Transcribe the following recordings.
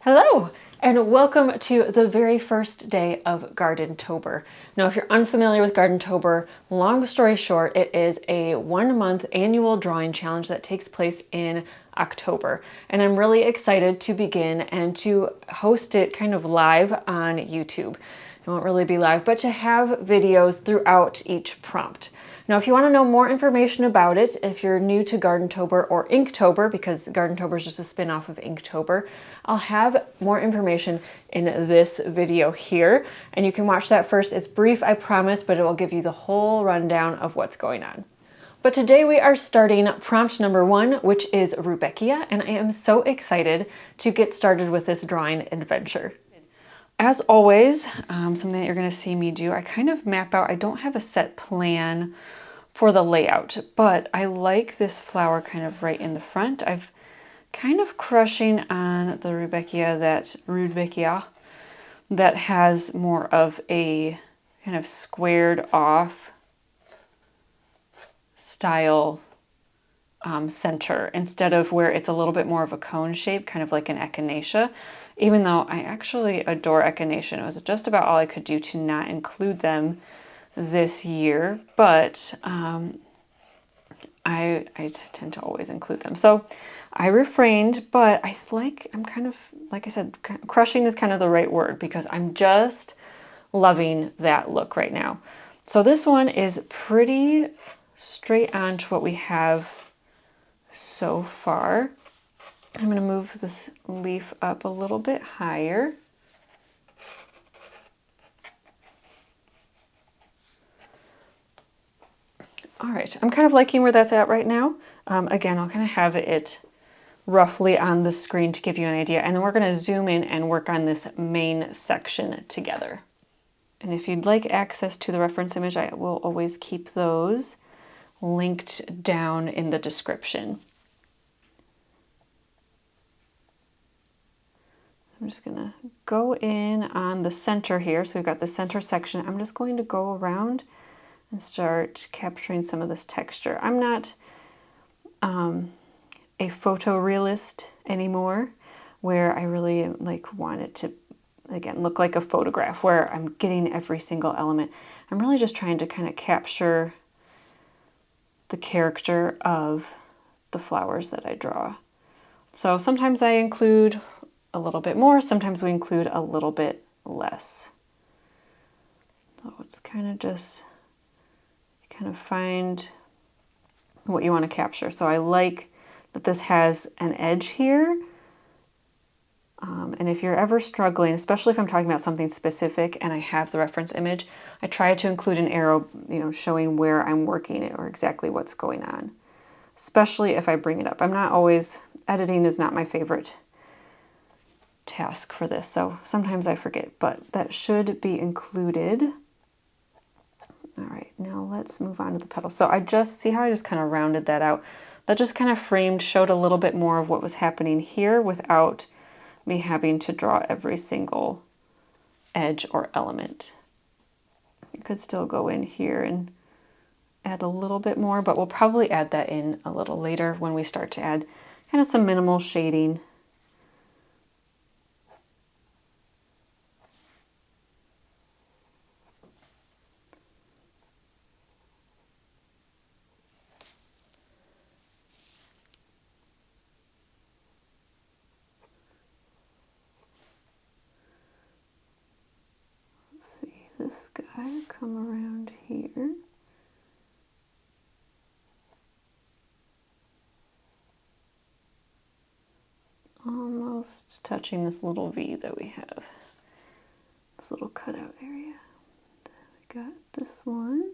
Hello, and welcome to the very first day of Gardentober. Now, if you're unfamiliar with Gardentober, long story short, it is a 1-month annual drawing challenge that takes place in October. And I'm really excited to begin and to host it kind of live on YouTube. It won't really be live, but to have videos throughout each prompt. Now, if you want to know more information about it, if you're new to Gardentober or Inktober, because Gardentober is just a spin-off of Inktober, I'll have more information in this video here, and you can watch that first. It's brief, I promise, but it will give you the whole rundown of what's going on. But today we are starting prompt number 1, which is Rudbeckia, and I am so excited to get started with this drawing adventure. As always, something that you're going to see me do, I kind of map out, I don't have a set plan for the layout, but I like this flower kind of right in the front. I've kind of crushing on the Rudbeckia that has more of a kind of squared off style center instead of where it's a little bit more of a cone shape, kind of like an echinacea. Even though I actually adore echinacea, it was just about all I could do to not include them this year, but I tend to always include them. So I refrained, but I'm kind of, like I said, crushing is kind of the right word because I'm just loving that look right now. So this one is pretty straight on to what we have so far. I'm going to move this leaf up a little bit higher. All right, I'm kind of liking where that's at right now. Again, I'll kind of have it roughly on the screen to give you an idea, and then we're going to zoom in and work on this main section together. And if you'd like access to the reference image, I will always keep those linked down in the description. I'm just going to go in on the center here. So we've got the center section. I'm just going to go around and start capturing some of this texture. I'm not a photorealist anymore, where I really want it to, again, look like a photograph where I'm getting every single element. I'm really just trying to kind of capture the character of the flowers that I draw. So sometimes I include a little bit more, sometimes we include a little bit less. So it's kind of just kind of find what you want to capture. So I like that this has an edge here. And if you're ever struggling, especially if I'm talking about something specific and I have the reference image, I try to include an arrow, showing where I'm working it or exactly what's going on, especially if I bring it up. I'm not always, editing is not my favorite task for this, so sometimes I forget, but that should be included. All right, now let's move on to the petals. So I just, see how I just kind of rounded that out? That just kind of showed a little bit more of what was happening here without me having to draw every single edge or element. You could still go in here and add a little bit more, but we'll probably add that in a little later when we start to add kind of some minimal shading. This guy come around here. Almost touching this little V that we have. This little cutout area. Then we got this one.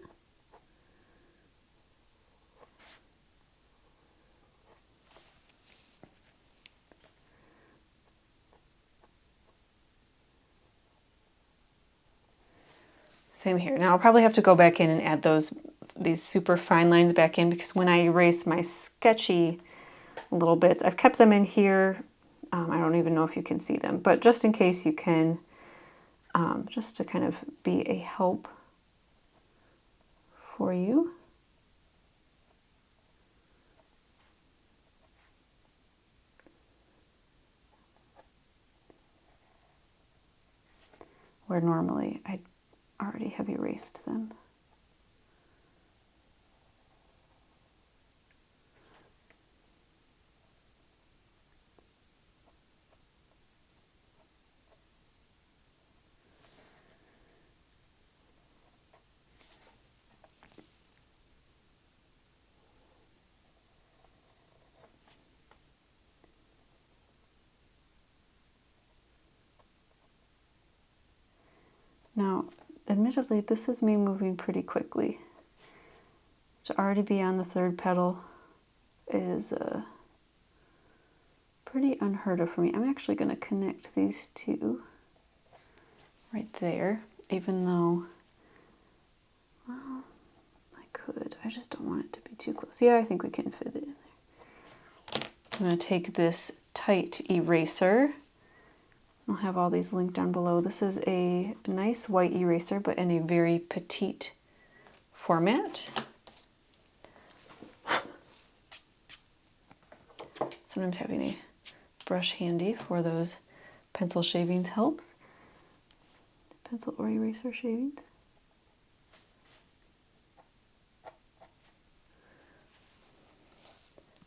Same here. Now I'll probably have to go back in and add these super fine lines back in, because when I erase my sketchy little bits, I've kept them in here. I don't even know if you can see them, but just in case you can, just to kind of be a help for you. where normally I'd already have erased them. Now, admittedly, this is me moving pretty quickly. To already be on the third petal is pretty unheard of for me. I'm actually going to connect these two right there, even though, well, I could. I just don't want it to be too close. Yeah, I think we can fit it in there. I'm going to take this tight eraser. I'll have all these linked down below. This is a nice white eraser, but in a very petite format. Sometimes having a brush handy for those pencil shavings helps. Pencil or eraser shavings.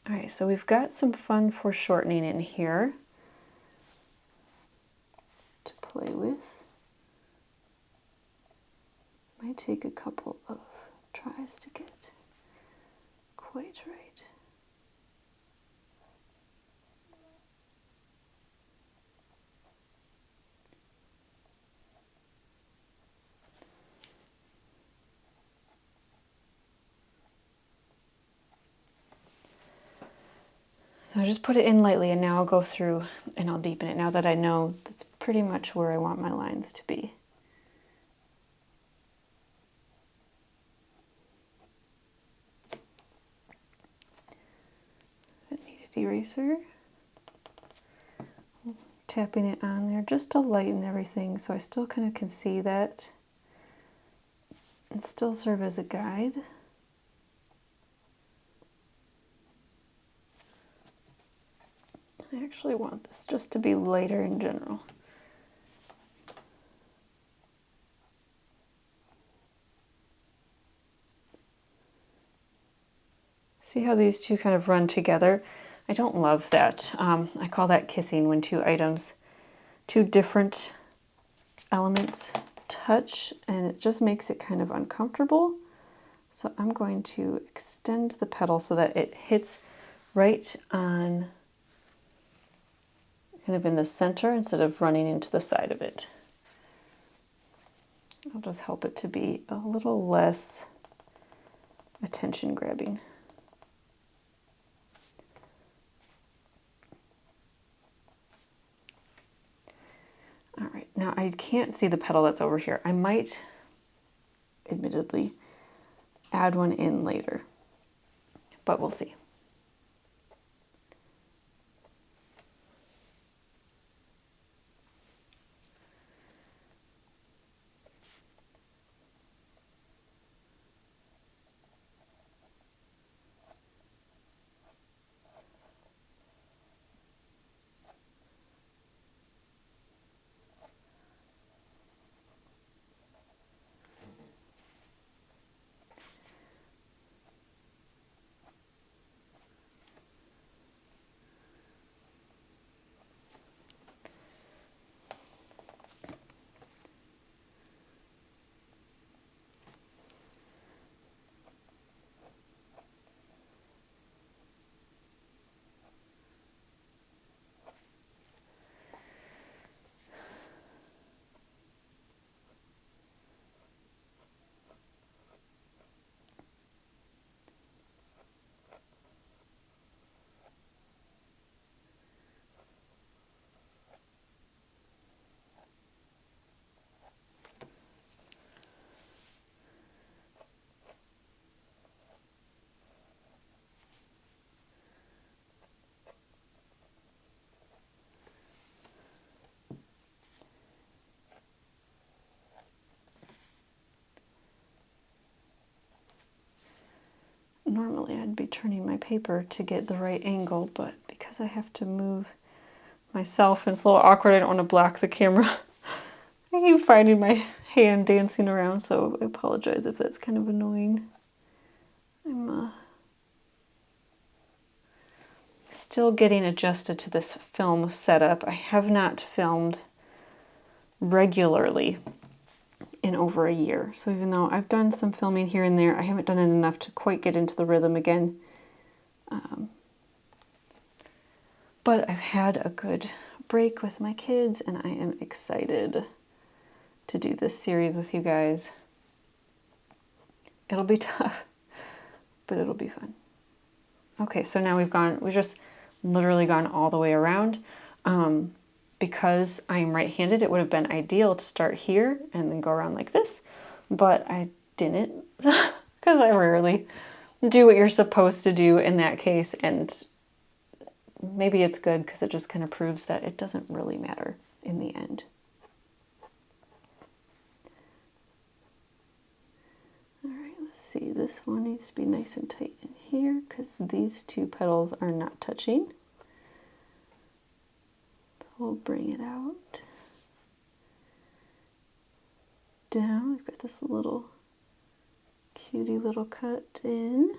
All right, so we've got some fun foreshortening in here to play with. Might take a couple of tries to get quite right. So I just put it in lightly, and now I'll go through and I'll deepen it now that I know that's pretty much where I want my lines to be. I needed eraser. Tapping it on there just to lighten everything so I still kind of can see that and still serve as a guide. I actually want this just to be lighter in general. See how these two kind of run together? I don't love that. I call that kissing when two different elements touch, and it just makes it kind of uncomfortable. So I'm going to extend the petal so that it hits right on kind of in the center instead of running into the side of it. I'll just help it to be a little less attention grabbing. All right, now I can't see the petal that's over here. I might, admittedly, add one in later, but we'll see. Normally I'd be turning my paper to get the right angle, but because I have to move myself and it's a little awkward, I don't want to block the camera. I keep finding my hand dancing around, so I apologize if that's kind of annoying. I'm still getting adjusted to this film setup. I have not filmed regularly in over a year. So even though I've done some filming here and there, I haven't done it enough to quite get into the rhythm again. But I've had a good break with my kids, and I am excited to do this series with you guys. It'll be tough, but it'll be fun. Okay, so now we've just literally gone all the way around. Because I'm right-handed, it would have been ideal to start here and then go around like this, but I didn't, because I rarely do what you're supposed to do in that case, and maybe it's good because it just kind of proves that it doesn't really matter in the end. All right, let's see, this one needs to be nice and tight in here because these two petals are not touching. We'll bring it out. Down, we've got this little cutie little cut in.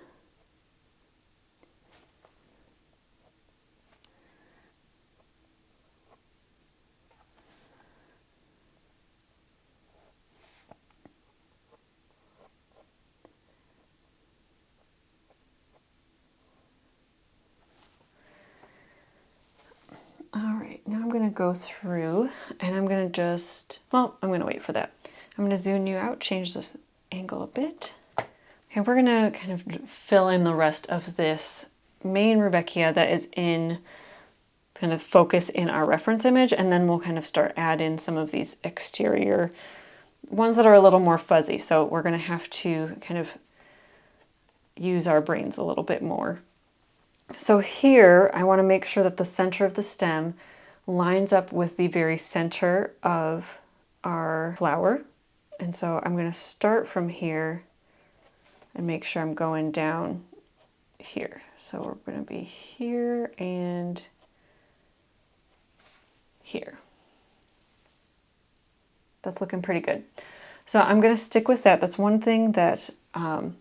All right, now I'm going to go through and I'm going to just, well, I'm going to wait for that. I'm going to zoom you out, change this angle a bit. Okay, we're going to kind of fill in the rest of this main Rudbeckia that is in kind of focus in our reference image, and then we'll kind of start add in some of these exterior ones that are a little more fuzzy. So we're going to have to kind of use our brains a little bit more. So here, I want to make sure that the center of the stem lines up with the very center of our flower. And so I'm going to start from here and make sure I'm going down here. So we're going to be here and here. That's looking pretty good. So I'm going to stick with that. That's one thing that kind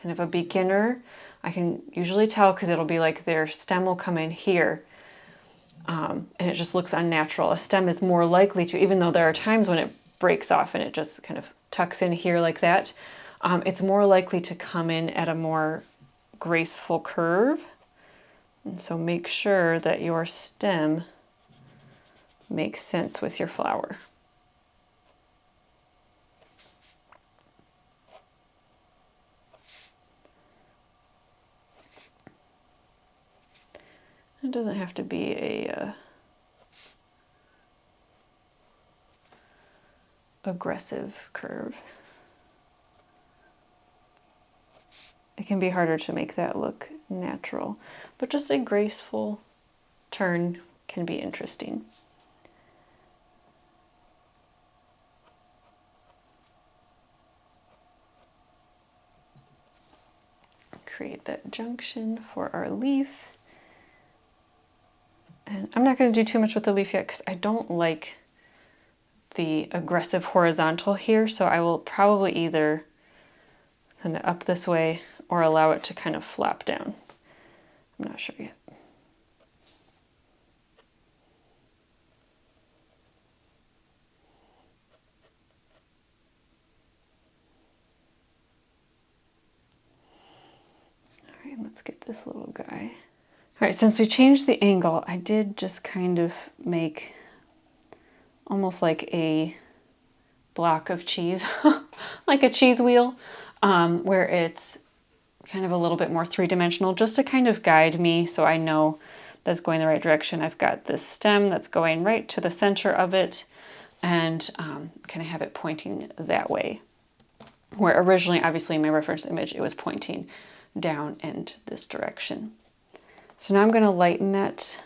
of a beginner, I can usually tell because it'll be like their stem will come in here and it just looks unnatural. A stem is more likely to, even though there are times when it breaks off and it just kind of tucks in here like that, it's more likely to come in at a more graceful curve. And so make sure that your stem makes sense with your flower. It doesn't have to be a aggressive curve. It can be harder to make that look natural, but just a graceful turn can be interesting. Create that junction for our leaf. And I'm not going to do too much with the leaf yet because I don't like the aggressive horizontal here, so I will probably either send it up this way or allow it to kind of flap down. I'm not sure yet. All right, let's get this little guy. All right, since we changed the angle, I did just kind of make almost like a block of cheese, like a cheese wheel, where it's kind of a little bit more three-dimensional, just to kind of guide me so I know that's going the right direction. I've got this stem that's going right to the center of it and kind of have it pointing that way. Where originally, obviously in my reference image, it was pointing down and this direction. So now I'm going to lighten that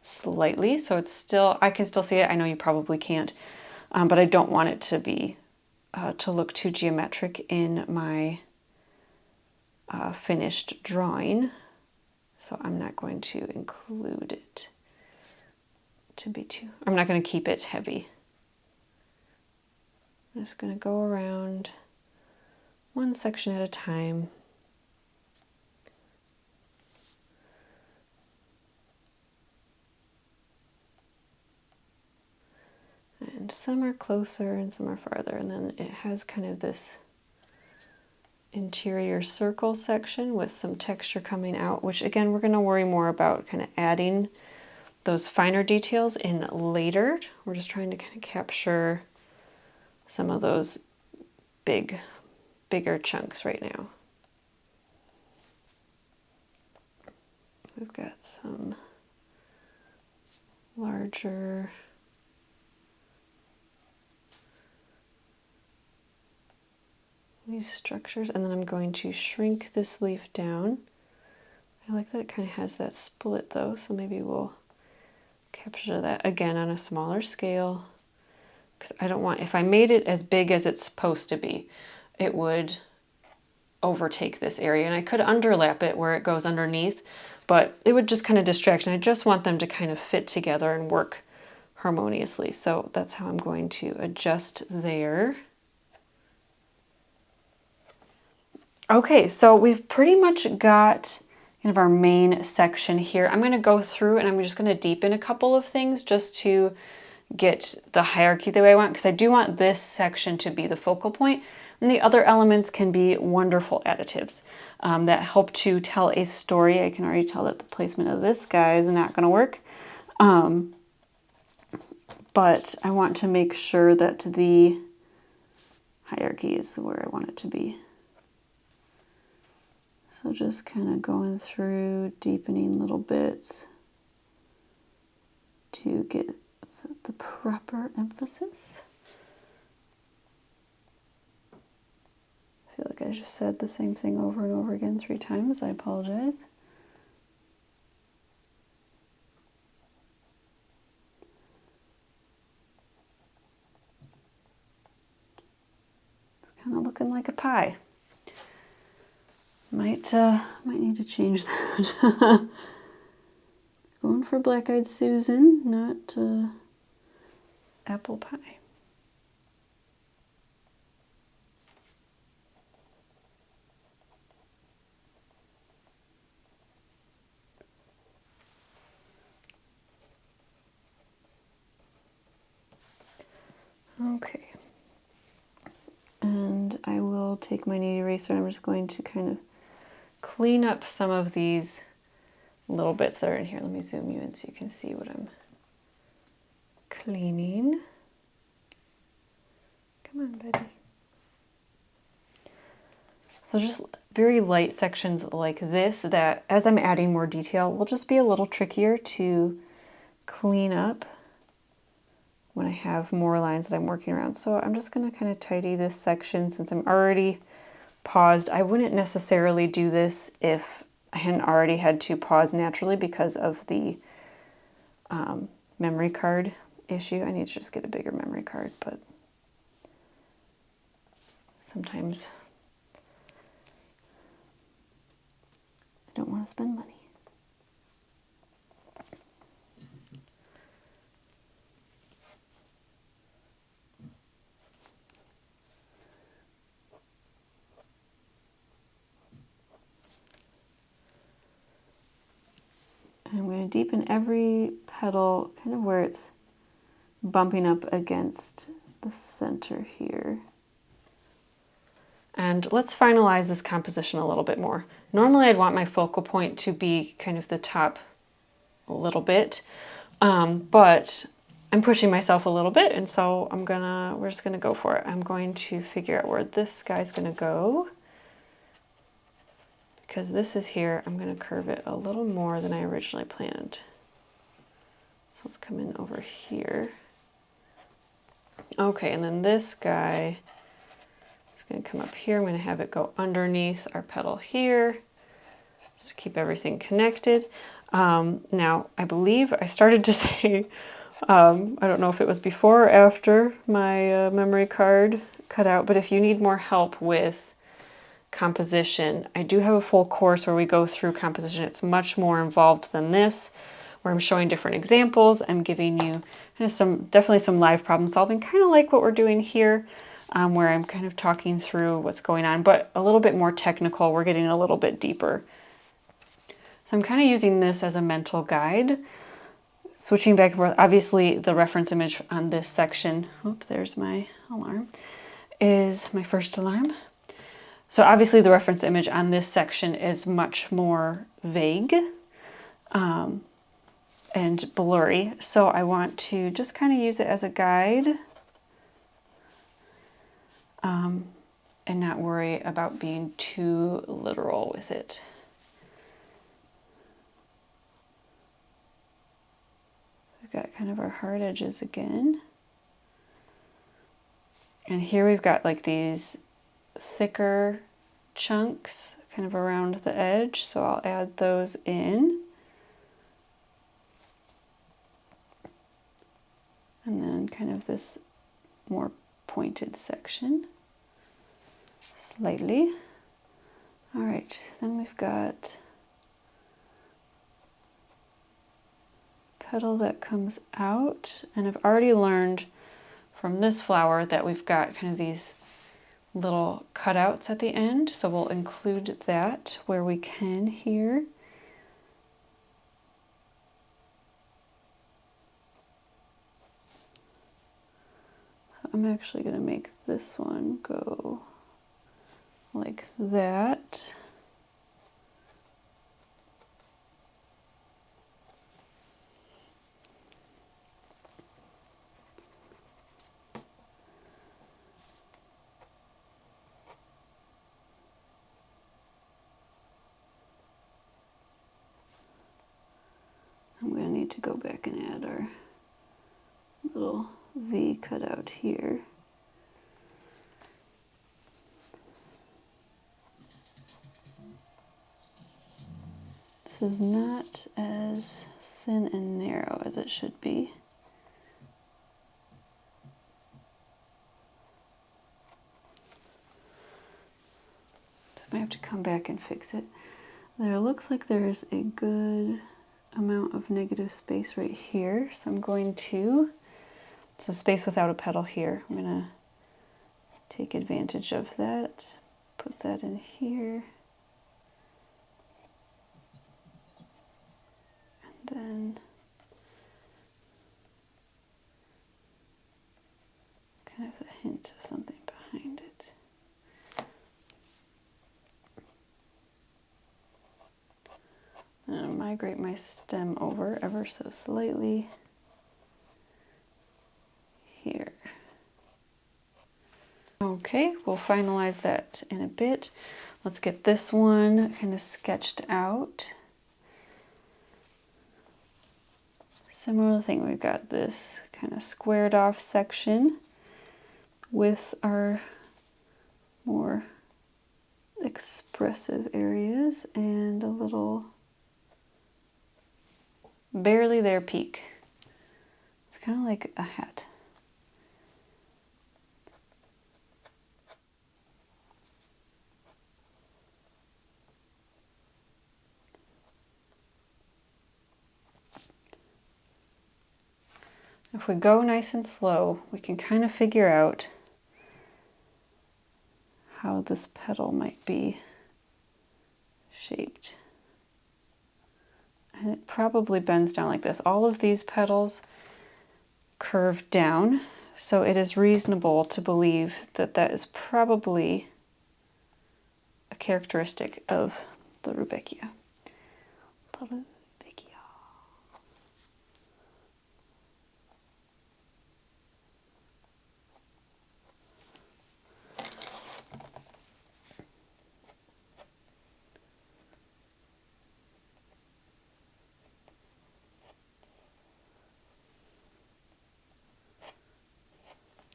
slightly so it's still, I can still see it. I know you probably can't, but I don't want it to be, to look too geometric in my finished drawing. So I'm not going to include it to be too, I'm not going to keep it heavy. I'm just going to go around one section at a time. And some are closer and some are farther. And then it has kind of this interior circle section with some texture coming out, which again, we're going to worry more about kind of adding those finer details in later. We're just trying to kind of capture some of those bigger chunks right now. We've got some larger leaf structures, and then I'm going to shrink this leaf down. I like that it kind of has that split though, so maybe we'll capture that again on a smaller scale, because I don't want, if I made it as big as it's supposed to be, it would overtake this area, and I could underlap it where it goes underneath, but it would just kind of distract, and I just want them to kind of fit together and work harmoniously. So that's how I'm going to adjust there. Okay, so we've pretty much got kind of our main section here. I'm going to go through and I'm just going to deepen a couple of things just to get the hierarchy the way I want, because I do want this section to be the focal point, and the other elements can be wonderful additives that help to tell a story. I can already tell that the placement of this guy is not going to work, but I want to make sure that the hierarchy is where I want it to be. So just kind of going through, deepening little bits to get the proper emphasis. I feel like I just said the same thing over and over again 3 times. I apologize. It's kind of looking like a pie. Might need to change that. Going for black-eyed Susan, not apple pie. Okay. And I will take my knead eraser and I'm just going to kind of clean up some of these little bits that are in here. Let me zoom you in so you can see what I'm cleaning. Come on, Betty. So just very light sections like this that, as I'm adding more detail, will just be a little trickier to clean up when I have more lines that I'm working around. So I'm just going to kind of tidy this section since I'm already paused. I wouldn't necessarily do this if I hadn't already had to pause naturally because of the memory card issue. I need to just get a bigger memory card, but sometimes I don't want to spend money. I'm going to deepen every petal kind of where it's bumping up against the center here. And let's finalize this composition a little bit more. Normally I'd want my focal point to be kind of the top a little bit, but I'm pushing myself a little bit, and so we're just gonna go for it. I'm going to figure out where this guy's gonna go. Because this is here, I'm going to curve it a little more than I originally planned. So let's come in over here. Okay, and then this guy is going to come up here. I'm going to have it go underneath our petal here, just to keep everything connected. Now, I believe I started to say, I don't know if it was before or after my memory card cut out, but if you need more help with composition, I do have a full course where we go through composition. It's much more involved than this, where I'm showing different examples. I'm giving you kind of definitely some live problem solving, kind of like what we're doing here. where I'm kind of talking through what's going on, but a little bit more technical. We're getting a little bit deeper. So I'm kind of using this as a mental guide, switching back and forth. Obviously, the reference image on this section, oops, there's my alarm, is my first alarm. So obviously the reference image on this section is much more vague and blurry. So I want to just kind of use it as a guide and not worry about being too literal with it. We've got kind of our hard edges again. And here we've got like these thicker chunks kind of around the edge, so I'll add those in. And then kind of this more pointed section, slightly. All right, then we've got petal that comes out, and I've already learned from this flower that we've got kind of these little cutouts at the end, so we'll include that where we can here. So I'm actually going to make this one go like that. I'm going to need to go back and add our little V cutout here. This is not as thin and narrow as it should be. So I might have to come back and fix it. There looks like there's a good amount of negative space right here, so I'm going to, so space without a petal here, I'm going to take advantage of that, put that in here, and then kind of a hint of something behind it. And I'll migrate my stem over ever so slightly here. Okay, we'll finalize that in a bit. Let's get this one kind of sketched out. Similar thing, we've got this kind of squared off section with our more expressive areas and a little barely there peak. It's kind of like a hat. If we go nice and slow, we can kind of figure out how this petal might be shaped. And it probably bends down like this. All of these petals curve down, so it is reasonable to believe that that is probably a characteristic of the Rudbeckia.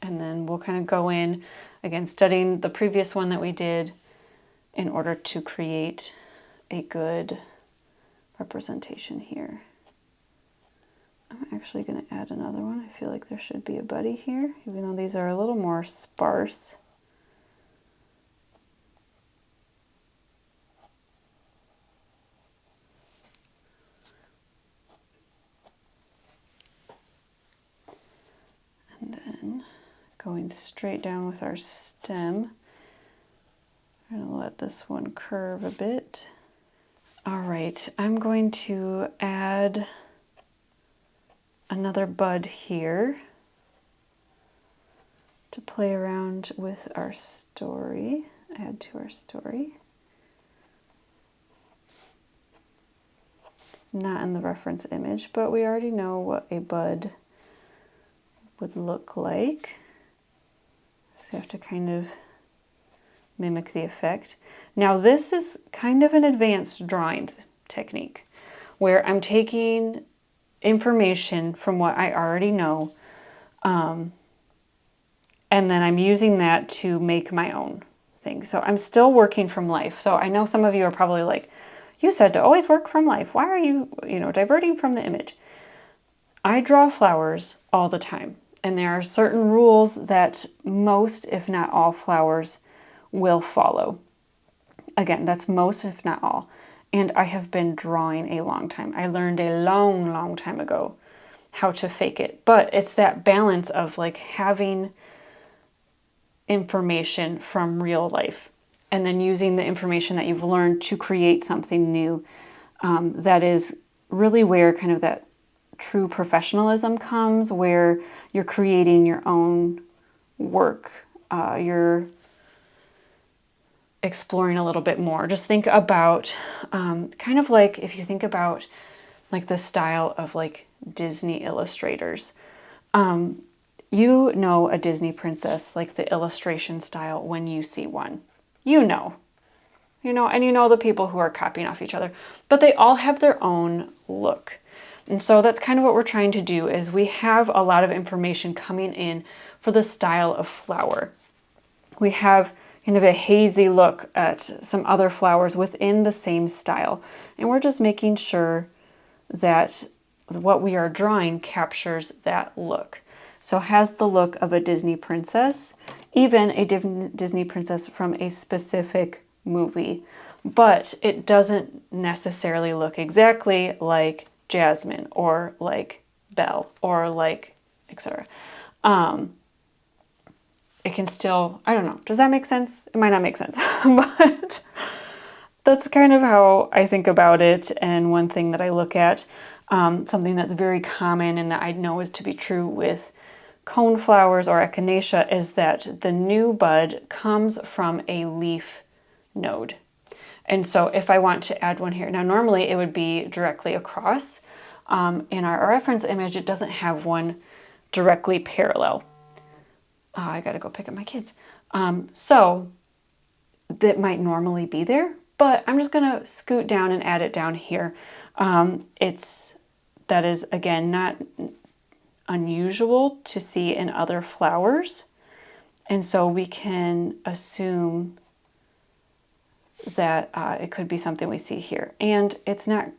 And then we'll kind of go in, again, studying the previous one that we did in order to create a good representation here. I'm actually going to add another one. I feel like there should be a buddy here, even though these are a little more sparse. And then going straight down with our stem. I'm going to let this one curve a bit. All right, I'm going to add another bud here to play around with our story, add to our story. Not in the reference image, but we already know what a bud would look like. Just have to kind of mimic the effect. Now this is kind of an advanced drawing technique where I'm taking information from what I already know, and then I'm using that to make my own thing. So I'm still working from life. So I know some of you are probably like, you said to always work from life. Why are you, diverting from the image? I draw flowers all the time, and there are certain rules that most, if not all, flowers will follow. Again, that's most, if not all. And I have been drawing a long time. I learned a long, long time ago how to fake it. But it's that balance of like having information from real life and then using the information that you've learned to create something new. That is really where kind of that true professionalism comes, where you're creating your own work. You're exploring a little bit more. Just think about kind of like if you think about like the style of like Disney illustrators. You know a Disney princess, like the illustration style when you see one. You know, and you know the people who are copying off each other, but they all have their own look. And so that's kind of what we're trying to do is we have a lot of information coming in for the style of flower. We have kind of a hazy look at some other flowers within the same style. And we're just making sure that what we are drawing captures that look. So has the look of a Disney princess, even a Disney princess from a specific movie, but it doesn't necessarily look exactly like Jasmine or like Belle or like etc. It can still, I don't know, does that make sense? It might not make sense, but that's kind of how I think about it. And one thing that I look at, something that's very common and that I know is to be true with cone flowers or echinacea is that the new bud comes from a leaf node. And so if I want to add one here, now normally it would be directly across. In our reference image, it doesn't have one directly parallel. I gotta go pick up my kids. So that might normally be there, but I'm just gonna scoot down and add it down here. That is again not unusual to see in other flowers, and so we can assume that it could be something we see here. And it's not,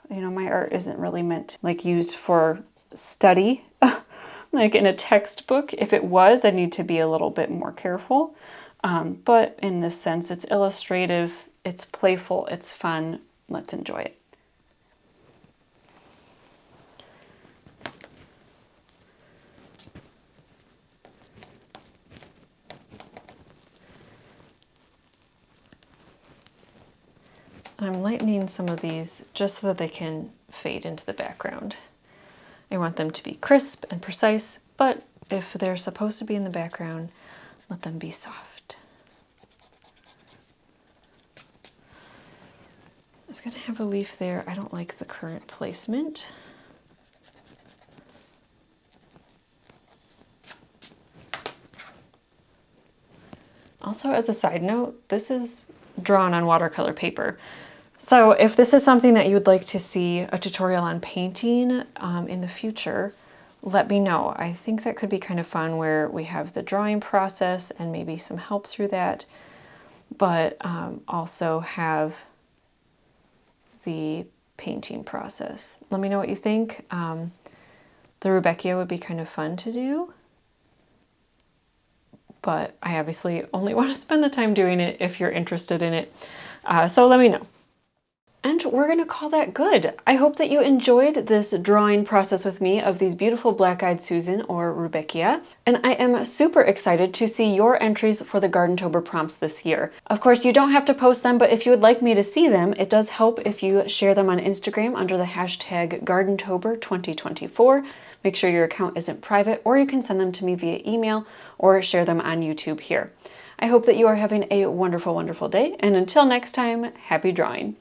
my art isn't really meant like used for study like in a textbook. If it was, I need to be a little bit more careful. But in this sense, it's illustrative, it's playful, it's fun. Let's enjoy it. I'm lightening some of these just so that they can fade into the background. I want them to be crisp and precise, but if they're supposed to be in the background, let them be soft. It's going to have a leaf there. I don't like the current placement. Also, as a side note, this is drawn on watercolor paper. So if this is something that you would like to see a tutorial on painting in the future, let me know. I think that could be kind of fun where we have the drawing process and maybe some help through that, but also have the painting process. Let me know what you think. The Rudbeckia would be kind of fun to do, but I obviously only want to spend the time doing it if you're interested in it. So let me know. And we're going to call that good. I hope that you enjoyed this drawing process with me of these beautiful black-eyed Susan or Rudbeckia. And I am super excited to see your entries for the Gardentober prompts this year. Of course, you don't have to post them, but if you would like me to see them, it does help if you share them on Instagram under the hashtag Gardentober2024. Make sure your account isn't private, or you can send them to me via email or share them on YouTube here. I hope that you are having a wonderful, wonderful day, and until next time, happy drawing!